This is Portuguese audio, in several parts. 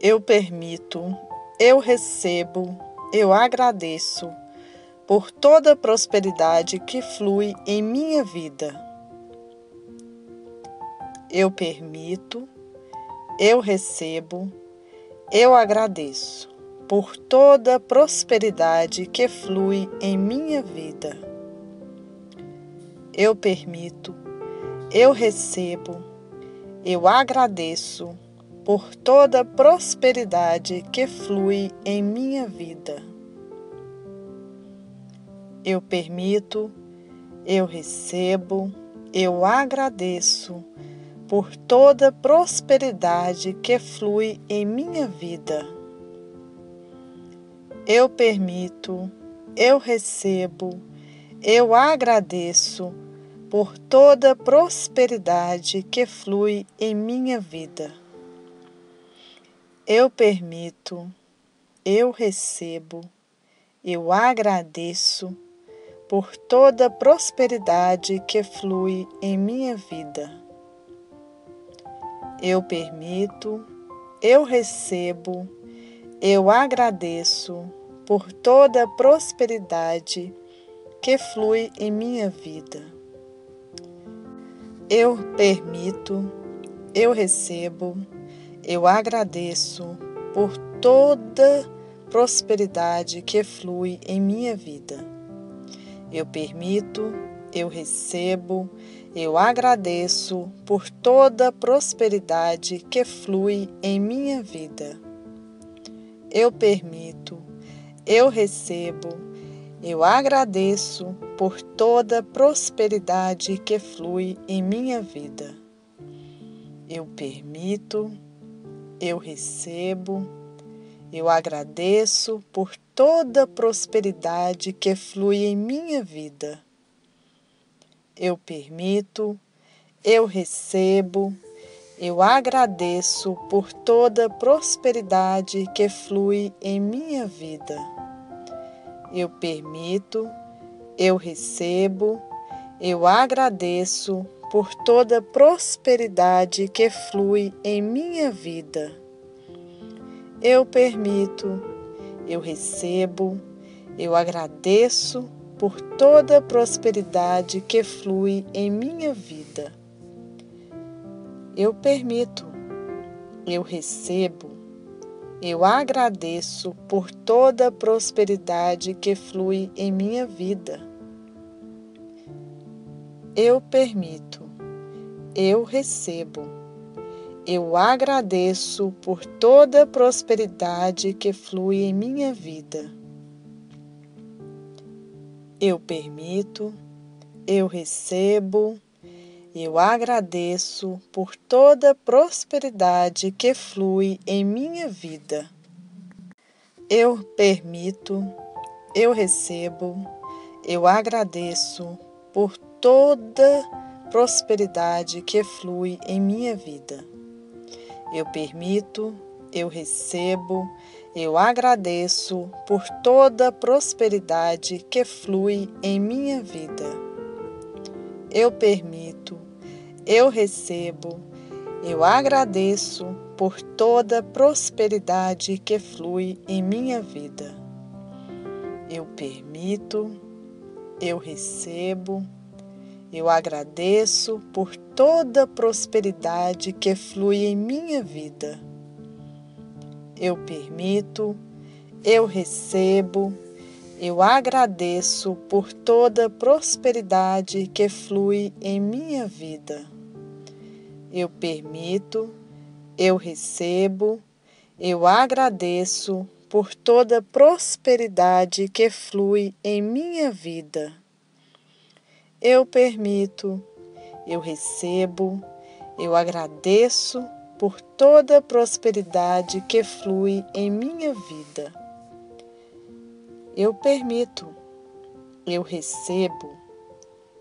Eu permito, eu recebo, eu agradeço por toda a prosperidade que flui em minha vida. Eu permito, eu recebo, eu agradeço por toda a prosperidade que flui em minha vida. Eu permito, eu recebo, eu agradeço por toda a prosperidade que flui em minha vida. Eu permito, eu recebo, eu agradeço por toda a prosperidade que flui em minha vida. Eu permito, eu recebo, eu agradeço por toda a prosperidade que flui em minha vida. Eu permito, eu recebo, eu agradeço por toda a prosperidade que flui em minha vida. Eu permito, eu recebo, eu agradeço por toda a prosperidade que flui em minha vida. Eu permito, eu recebo, eu agradeço por toda prosperidade que flui em minha vida. Eu permito, eu recebo, eu agradeço por toda prosperidade que flui em minha vida. Eu permito, eu recebo, eu agradeço por toda prosperidade que flui em minha vida. Eu permito, eu recebo, eu agradeço por toda prosperidade que flui em minha vida. Eu permito, eu recebo, eu agradeço por toda prosperidade que flui em minha vida. Eu permito, eu recebo, eu agradeço por toda prosperidade que flui em minha vida. Eu permito, eu recebo, eu agradeço por toda prosperidade que flui em minha vida. Eu permito, eu recebo, eu agradeço por toda prosperidade que flui em minha vida. Eu permito, eu recebo, eu agradeço por toda prosperidade que flui em minha vida. Eu permito, eu recebo, eu agradeço por toda prosperidade que flui em minha vida. Eu permito, eu recebo, eu agradeço por toda prosperidade que flui em minha vida. Eu permito, eu recebo, eu agradeço por toda prosperidade que flui em minha vida. Eu permito, eu recebo, eu agradeço por toda prosperidade que flui em minha vida. Eu permito, eu recebo, eu agradeço por toda prosperidade que flui em minha vida. Eu permito, eu recebo, eu agradeço por toda prosperidade que flui em minha vida. Eu permito, eu recebo, eu agradeço por toda prosperidade que flui em minha vida. Eu permito, eu recebo, eu agradeço por toda prosperidade que flui em minha vida. Eu permito, eu recebo,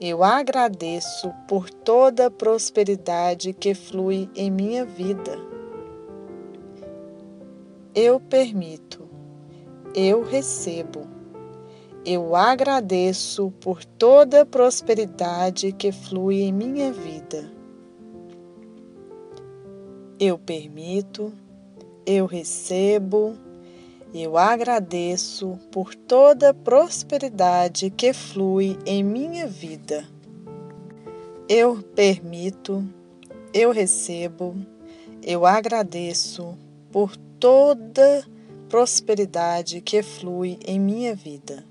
eu agradeço por toda prosperidade que flui em minha vida. Eu permito, eu recebo, eu agradeço por toda prosperidade que flui em minha vida. Eu permito, eu recebo, eu agradeço por toda prosperidade que flui em minha vida. Eu permito, eu recebo, eu agradeço por toda prosperidade que flui em minha vida.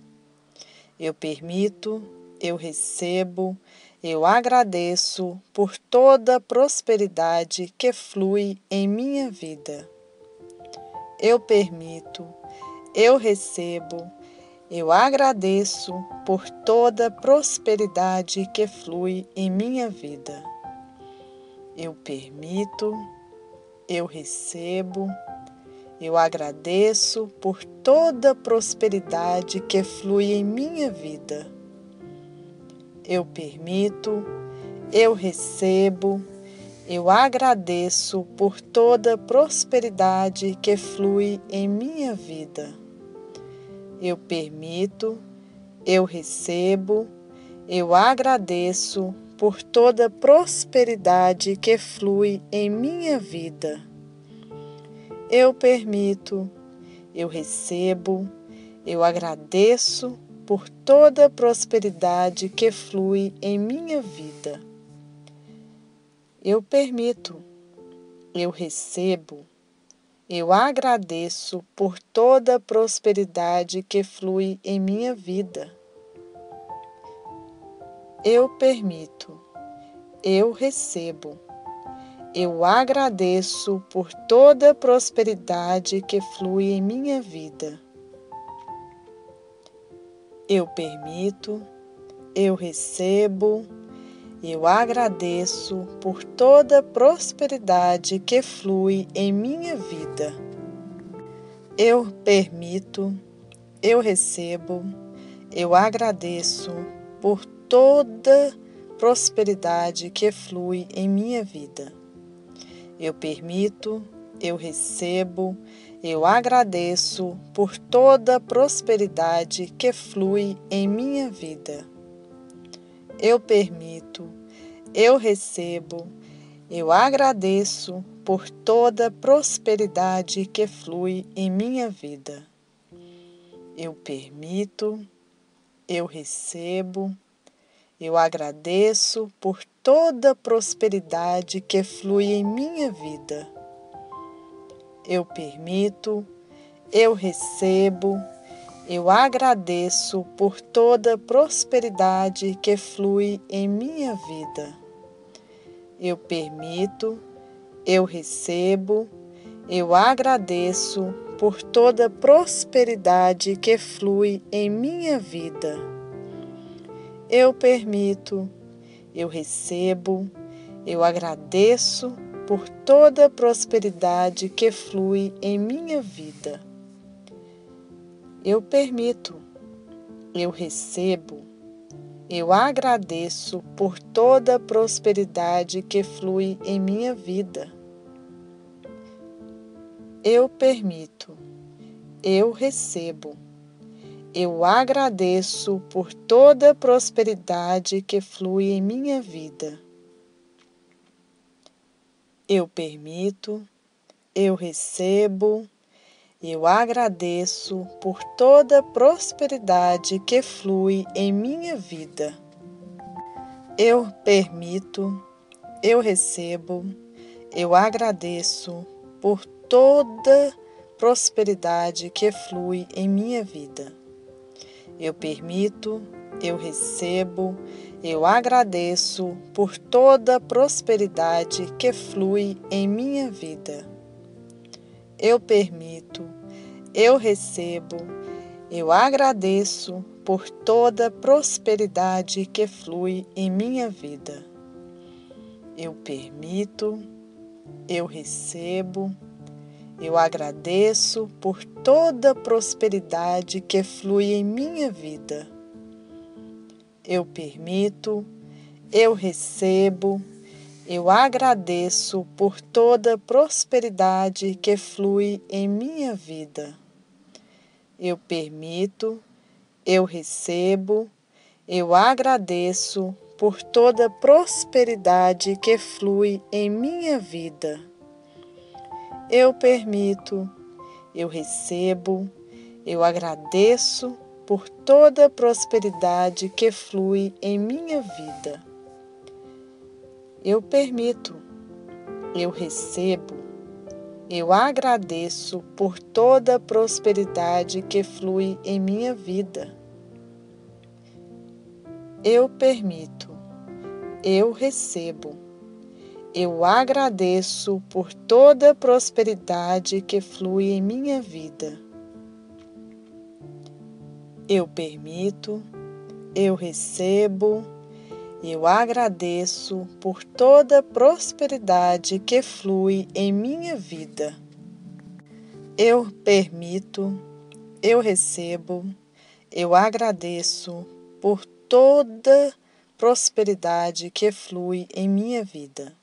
Eu permito, eu recebo, eu agradeço por toda prosperidade que flui em minha vida. Eu permito, eu recebo, eu agradeço por toda prosperidade que flui em minha vida. Eu permito, eu recebo, eu agradeço por toda prosperidade que flui em minha vida. Eu permito, eu recebo, eu agradeço por toda prosperidade que flui em minha vida. Eu permito, eu recebo, eu agradeço por toda prosperidade que flui em minha vida. Eu permito, eu recebo, eu agradeço por toda prosperidade que flui em minha vida. Eu permito, eu recebo, eu agradeço por toda prosperidade que flui em minha vida. Eu permito, eu recebo, eu agradeço por toda prosperidade que flui em minha vida. Eu permito, eu recebo, eu agradeço por toda prosperidade que flui em minha vida. Eu permito, eu recebo, eu agradeço por toda prosperidade que flui em minha vida. Eu permito, eu recebo, eu agradeço por toda prosperidade que flui em minha vida. Eu permito, eu recebo, eu agradeço por toda prosperidade que flui em minha vida. Eu permito, eu recebo, eu agradeço por toda prosperidade que flui em minha vida. Eu permito, eu recebo, eu agradeço por toda prosperidade que flui em minha vida. Eu permito, eu recebo, eu agradeço por toda prosperidade que flui em minha vida. Eu permito, eu recebo, eu agradeço por toda prosperidade que flui em minha vida. Eu permito, eu recebo, eu agradeço por toda prosperidade que flui em minha vida. Eu permito, eu recebo, eu agradeço por toda prosperidade que flui em minha vida. Eu permito, eu recebo, eu agradeço por toda prosperidade que flui em minha vida. Eu permito, eu recebo, eu agradeço por toda prosperidade que flui em minha vida. Eu permito, eu recebo, eu agradeço por toda prosperidade que flui em minha vida. Eu permito, eu recebo, eu agradeço por toda prosperidade que flui em minha vida. Eu permito, eu recebo, eu agradeço por toda prosperidade que flui em minha vida. Eu permito, eu recebo, eu agradeço por toda prosperidade que flui em minha vida. Eu permito, eu recebo, eu agradeço por toda prosperidade que flui em minha vida. eu permito, eu recebo, eu agradeço por toda a prosperidade que flui em minha vida. Eu permito, eu recebo, eu agradeço por toda a prosperidade que flui em minha vida. Eu permito, eu recebo, eu agradeço por toda a prosperidade que flui em minha vida. Eu permito, eu recebo, eu agradeço por toda a prosperidade que flui em minha vida. Eu permito, eu recebo, eu agradeço por toda prosperidade que flui em minha vida.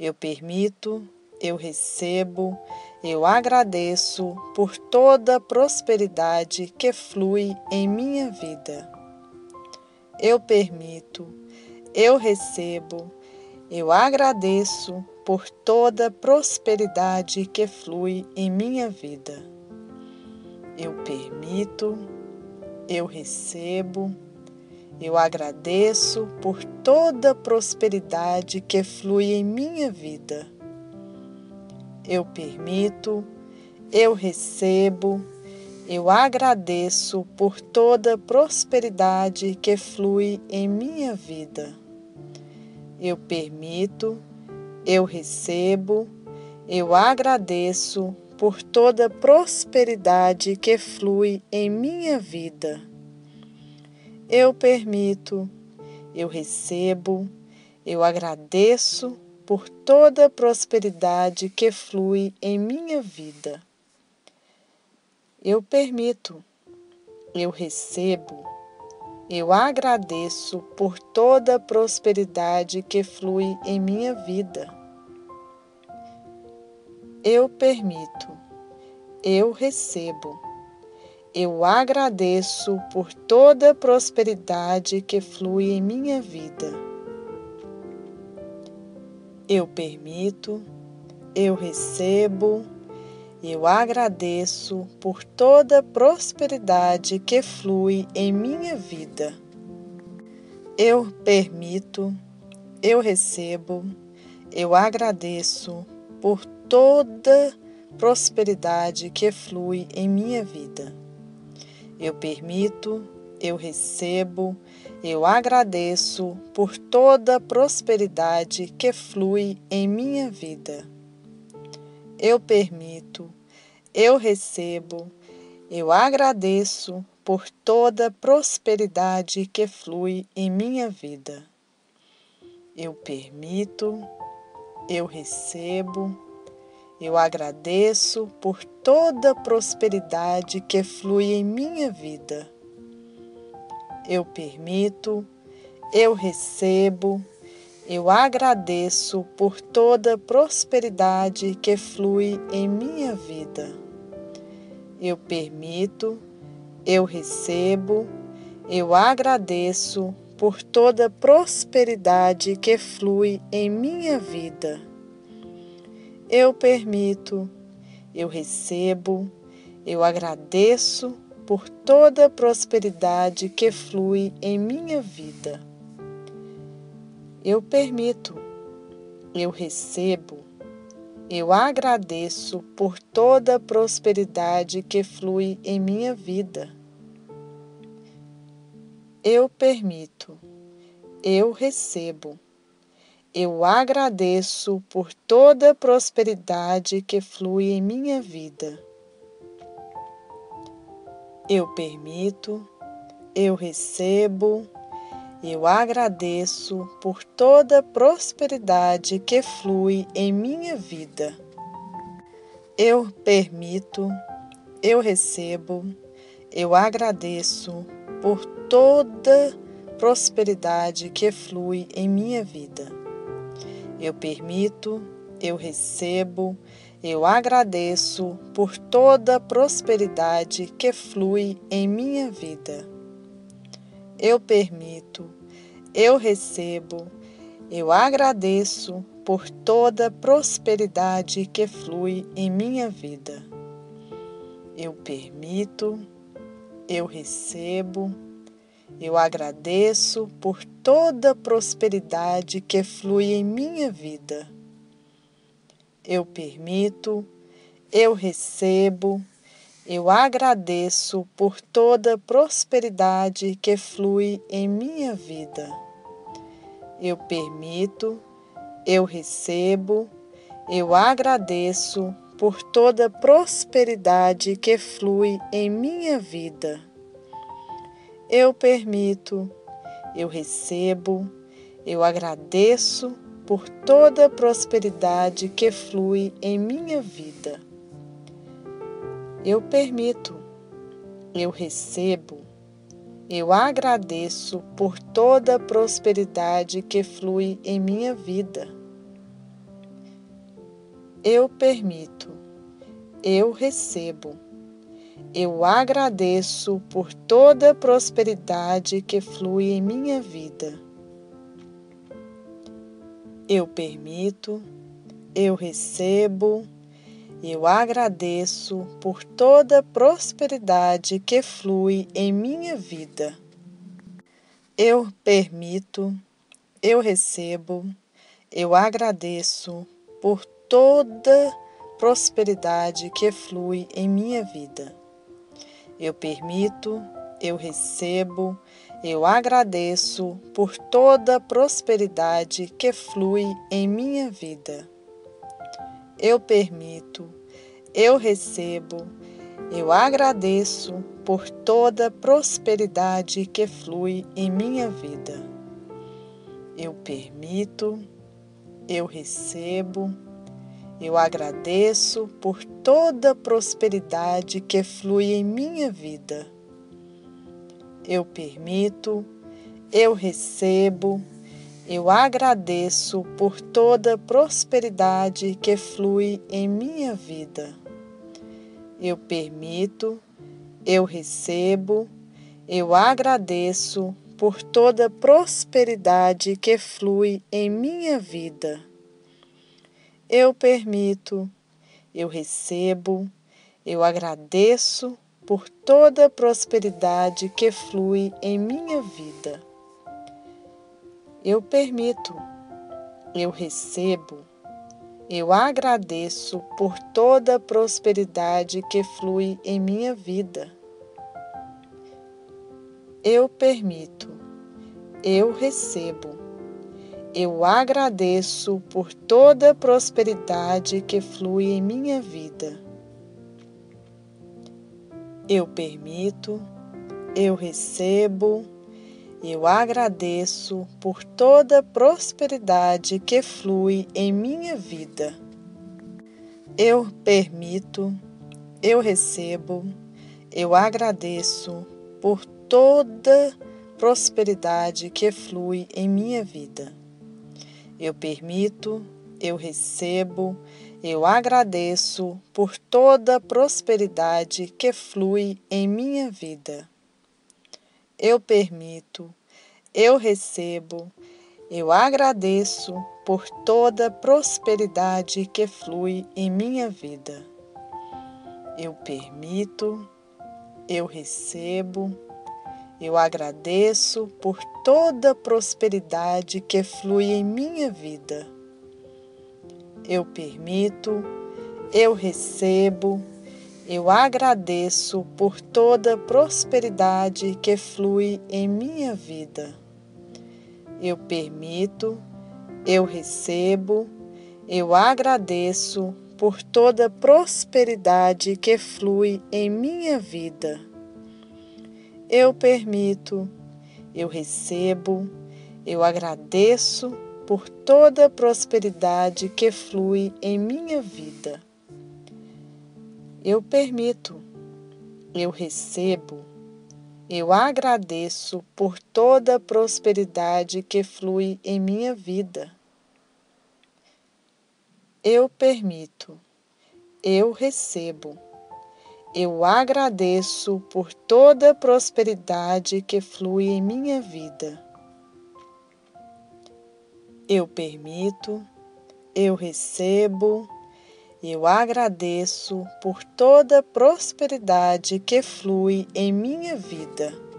Eu permito, eu recebo, eu agradeço por toda prosperidade que flui em minha vida. Eu permito, eu recebo, eu agradeço por toda prosperidade que flui em minha vida. Eu permito, eu recebo, eu agradeço por toda prosperidade que flui em minha vida. Eu permito, eu recebo, eu agradeço por toda prosperidade que flui em minha vida. Eu permito, eu recebo, eu agradeço por toda prosperidade que flui em minha vida. Eu permito, eu recebo, eu agradeço por toda prosperidade que flui em minha vida. Eu permito, eu recebo, eu agradeço por toda prosperidade que flui em minha vida. Eu permito, eu recebo, eu agradeço por toda prosperidade que flui em minha vida. Eu permito, eu recebo, eu agradeço por toda prosperidade que flui em minha vida. Eu permito, eu recebo, eu agradeço por toda prosperidade que flui em minha vida. Eu permito, eu recebo, eu agradeço por toda prosperidade que flui em minha vida. Eu permito, eu recebo, eu agradeço por toda prosperidade que flui em minha vida. Eu permito, eu recebo, eu agradeço por toda prosperidade que flui em minha vida. Eu permito, eu recebo, eu agradeço por toda prosperidade que flui em minha vida. Eu permito, eu recebo, eu agradeço por toda prosperidade que flui em minha vida. Eu permito, eu recebo, eu agradeço por toda prosperidade que flui em minha vida. Eu permito, eu recebo, eu agradeço por toda prosperidade que flui em minha vida. Eu permito, eu recebo, eu agradeço por toda prosperidade que flui em minha vida. Eu permito, eu recebo, eu agradeço por toda prosperidade que flui em minha vida. Eu permito, eu recebo, eu agradeço por toda prosperidade que flui em minha vida. Eu permito, eu recebo, eu agradeço por toda prosperidade que flui em minha vida. Eu permito, eu recebo, eu agradeço por toda prosperidade que flui em minha vida. Eu permito, eu recebo, eu agradeço por toda prosperidade que flui em minha vida. Eu permito, eu recebo, eu agradeço por toda prosperidade que flui em minha vida. Eu permito, eu recebo, eu agradeço por toda prosperidade que flui em minha vida. Eu permito, eu recebo, eu agradeço por toda prosperidade que flui em minha vida. Eu permito, eu recebo, eu agradeço por toda prosperidade que flui em minha vida. Eu permito, eu recebo, eu agradeço por toda prosperidade que flui em minha vida. Eu permito, eu recebo, eu agradeço por toda prosperidade que flui em minha vida. Eu permito, eu recebo, eu agradeço por toda prosperidade que flui em minha vida. Eu permito, eu recebo, eu agradeço por toda prosperidade que flui em minha vida. Eu permito, eu recebo, eu agradeço por toda prosperidade que flui em minha vida. Eu permito, eu recebo, eu agradeço por toda prosperidade que flui em minha vida. Eu permito, eu recebo, eu agradeço por toda prosperidade que flui em minha vida. Eu permito, eu recebo, eu agradeço por toda prosperidade que flui em minha vida. Eu permito, eu recebo, eu agradeço por toda prosperidade que flui em minha vida. Eu permito, eu recebo, eu agradeço por toda prosperidade que flui em minha vida. Eu permito, eu recebo, eu agradeço por toda prosperidade que flui em minha vida. Eu permito, eu recebo, eu agradeço por toda prosperidade que flui em minha vida. Eu permito, eu recebo, eu agradeço por toda prosperidade que flui em minha vida. Eu permito, eu recebo, eu agradeço por toda prosperidade que flui em minha vida. Eu permito, eu recebo, eu agradeço por toda prosperidade que flui em minha vida. Eu permito, eu recebo, eu agradeço por toda prosperidade que flui em minha vida. Eu permito, eu recebo, eu agradeço por toda prosperidade que flui em minha vida. Eu permito, eu recebo, eu agradeço por toda prosperidade que flui em minha vida. Eu permito, eu recebo, eu agradeço por toda prosperidade que flui em minha vida. Eu permito, eu recebo, eu agradeço por toda prosperidade que flui em minha vida. Eu permito, eu recebo, eu agradeço por toda prosperidade que flui em minha vida. Eu permito, eu recebo, eu agradeço por toda prosperidade que flui em minha vida.